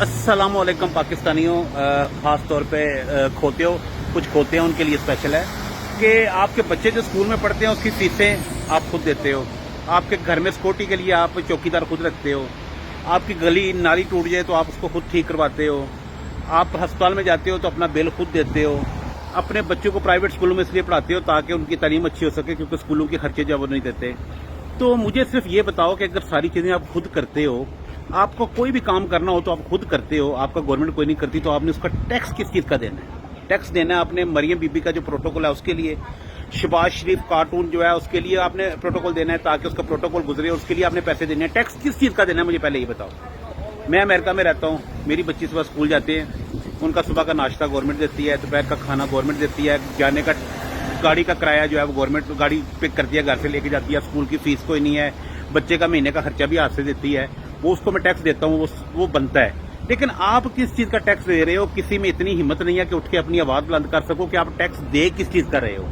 अस्सलाम वालेकुम पाकिस्तानियों, ख़ास तौर पे खोते हो कुछ खोते हैं उनके लिए स्पेशल है कि आपके बच्चे जो स्कूल में पढ़ते हैं उसकी फीसें आप खुद देते हो। आपके घर में सिक्योरिटी के लिए आप चौकीदार खुद रखते हो। आपकी गली नाली टूट जाए तो आप उसको खुद ठीक करवाते हो। आप अस्पताल में जाते हो तो अपना बिल खुद देते हो। अपने बच्चों को प्राइवेट स्कूलों में इसलिए पढ़ाते हो ताकि उनकी तालीम अच्छी हो सके, क्योंकि स्कूलों के खर्चे जो वो नहीं देते। तो मुझे सिर्फ ये बताओ कि अगर सारी चीज़ें आप खुद करते हो, आपको कोई भी काम करना हो तो आप खुद करते हो, आपका गवर्नमेंट कोई नहीं करती, तो आपने उसका टैक्स किस चीज़ का देना है? टैक्स देना है आपने मरियम बीबी का जो प्रोटोकॉल है उसके लिए, शहबाज शरीफ कार्टून जो है उसके लिए आपने प्रोटोकॉल देना है ताकि उसका प्रोटोकॉल गुजरे, उसके लिए आपने पैसे देने हैं। टैक्स किस चीज़ का देना है मुझे पहले ये बताओ। मैं अमेरिका में रहता हूँ, मेरी बच्ची सुबह स्कूल जाते हैं, उनका सुबह का नाश्ता गवर्नमेंट देती है, दोपहर का खाना गवर्नमेंट देती है, जाने का गाड़ी का किराया जो है वो गवर्नमेंट गाड़ी पिक करती है, घर से लेके जाती है, स्कूल की फीस कोई नहीं है, बच्चे का महीने का खर्चा भी हाथ से देती है, वो उसको मैं टैक्स देता हूँ, वो बनता है। लेकिन आप किस चीज़ का टैक्स दे रहे हो? किसी में इतनी हिम्मत नहीं है कि उठ के अपनी आवाज़ बुलंद कर सको कि आप टैक्स दे किस चीज़ का रहे हो,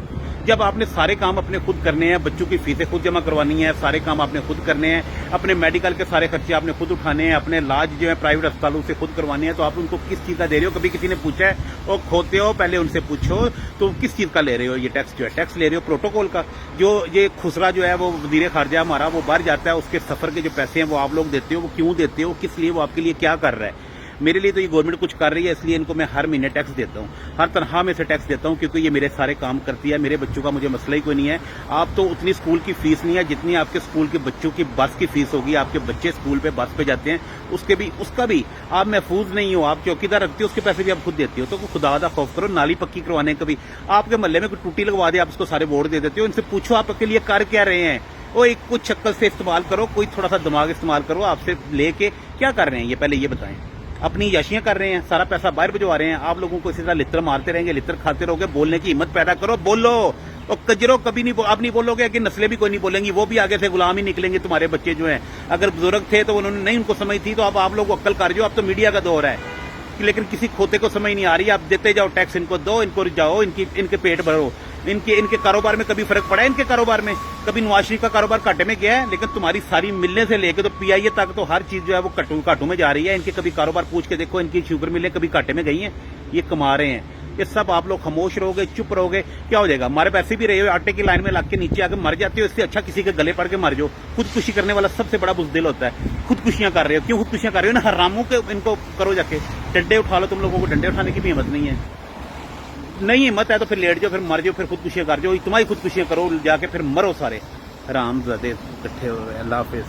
जब आपने सारे काम अपने खुद करने हैं, बच्चों की फीसें खुद जमा करवानी है, सारे काम आपने खुद करने हैं, अपने मेडिकल के सारे खर्चे आपने खुद उठाने हैं, अपने इलाज जो है प्राइवेट अस्पतालों से खुद करवाने हैं, तो आप उनको किस चीज़ का दे रहे हो? कभी किसी ने पूछा है? और खोते हो पहले उनसे पूछो तो किस चीज़ का ले रहे हो ये टैक्स? जो है टैक्स ले रहे हो प्रोटोकॉल का। जो ये खुसरा जो है वो वज़ीर ख़ारजा हमारा वो बाहर जाता है, उसके सफ़र के जो पैसे हैं वो आप लोग देते हो। वो क्यों देते हो? किस लिए? वो आपके लिए क्या कर रहा है? मेरे लिए तो ये गवर्नमेंट कुछ कर रही है, इसलिए इनको मैं हर महीने टैक्स देता हूँ, हर तनख्वाह में से टैक्स देता हूँ, क्योंकि ये मेरे सारे काम करती है। मेरे बच्चों का मुझे मसला ही कोई नहीं है। आप तो उतनी स्कूल की फीस नहीं है जितनी आपके स्कूल के बच्चों की बस की फीस होगी। आपके बच्चे स्कूल पे बस पे जाते हैं, उसका भी आप महफूज नहीं हो, आप चौकीदार रखते हो, उसके पैसे भी आप खुद देते हो। तो खुदा दा खौफ करो, नाली पक्की करवाने कभी आपके मोहल्ले में कोई टूटी लगवा दे, आप उसको सारे वोट दे देते हो। इनसे पूछो आप आपके लिए कर क्या रहे हैं? वो एक कुछ शक्ल से इस्तेमाल करो, कोई थोड़ा सा दिमाग इस्तेमाल करो, आपसे लेके क्या कर रहे हैं ये पहले ये बताएं। अपनी याशियां कर रहे हैं, सारा पैसा बाहर भिजवा रहे हैं। आप लोगों को इसी तरह लित्र मारते रहेंगे, लित्र खाते रहोगे। बोलने की हिम्मत पैदा करो, बोलो। और कजरो कभी नहीं आप नहीं बोलोगे कि नस्लें भी कोई नहीं बोलेंगी, वो भी आगे से गुलाम ही निकलेंगे तुम्हारे बच्चे जो हैं। अगर बुजुर्ग थे तो उन्होंने नहीं उनको समझ थी, तो अब आप लोग अक्ल कर जो। अब तो मीडिया का दौर है, लेकिन किसी खोते को समझ नहीं आ रही। आप देते जाओ टैक्स, इनको दो, इनको जाओ, इनके पेट भरो। इनके कारोबार में कभी फर्क पड़ा है? इनके कारोबार में कभी नवाज शरीफ का कारोबार घाटे में गया है? लेकिन तुम्हारी सारी मिलने से लेके तो पीआईए तक तो हर चीज जो है वो घाटों में जा रही है। इनके कभी कारोबार पूछ के देखो, इनकी शुगर मिलें कभी घाटे में गई हैं? ये कमा रहे हैं। ये सब आप लोग खामोश रहोगे, चुप रहोगे, क्या हो जाएगा? हमारे पैसे भी रहे हो, आटे की लाइन में लग के नीचे आके मर जाते हो। इससे अच्छा किसी के गले पड़ के मर जाओ। खुदकुशी करने वाला सबसे बड़ा बुज़दिल होता है। खुदकुशियां कर रहे हो, क्यों खुदकुशियां कर रहे हो? ना हरामों के इनको करो जाके, डंडे उठा लो। तुम लोगों को डंडे उठाने की भी हिम्मत नहीं है। नहीं हिम्मत है तो फिर लेट जाओ, फिर मर जाओ, फिर खुदकुशियां कर जाओ। तुम्हारी खुदकुशियां करो जाके, फिर मरो सारे हरामजादे इकट्ठे हो। अल्लाह हाफिज।